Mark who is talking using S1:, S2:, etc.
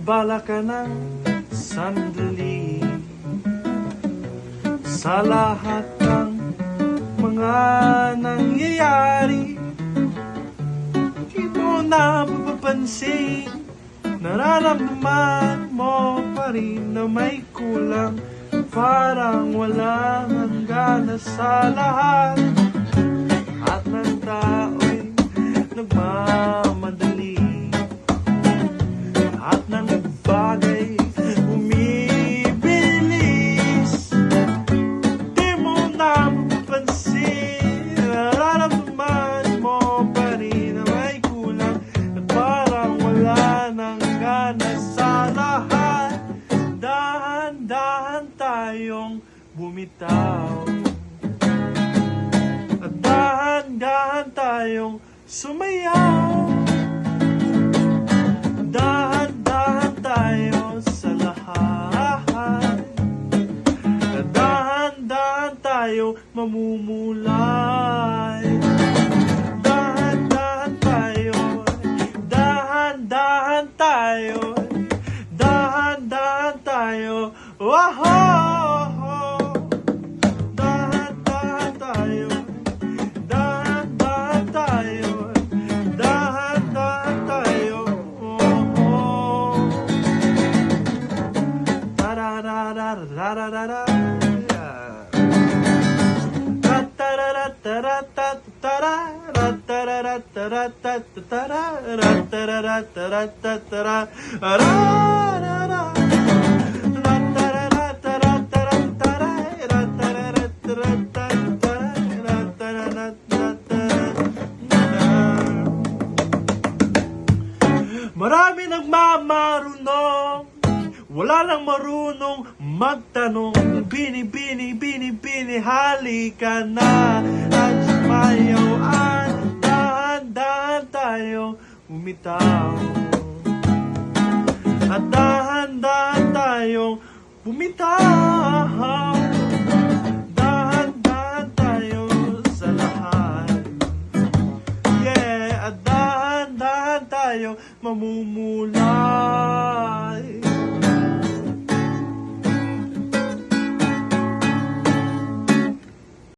S1: Mag-abala ka ng sandali sa lahat ng mga nangyayari. Di mo na mapapansin, nararamdaman mo pa rin na may kulang. Parang walang hanggan na sa lahat, at ng tao'y nagmamadali, at ng bagay umibilis. Di mo na mapapansin, nararamdaman mo pa rin na may kulang, at parang wala nang gana sa lahat. Dahan-dahan tayong bumitaw, at dahan-dahan tayong sumayaw. Dahan-dahan tayo sa lahat, at dahan-dahan tayo mamumulay. Dahan-dahan tayo, dahan-dahan tayo, dahan-dahan tayo, oh, dahan-dahan tayo, dahan-dahan tayo, dahan-dahan tayo, oh. Tararararararara, ratararatatara, ratararatatara, ratararatatara, rarara. Marami nagmamarunong, wala lang marunong magtanong. Bini, bini, bini, halika na at sumayawan. Dahan-dahan tayo umitaw, at dahan-dahan tayong bumitaw. Dahan-dahan tayo sa lahat, yeah, at dahan-dahan tayo mamumulay.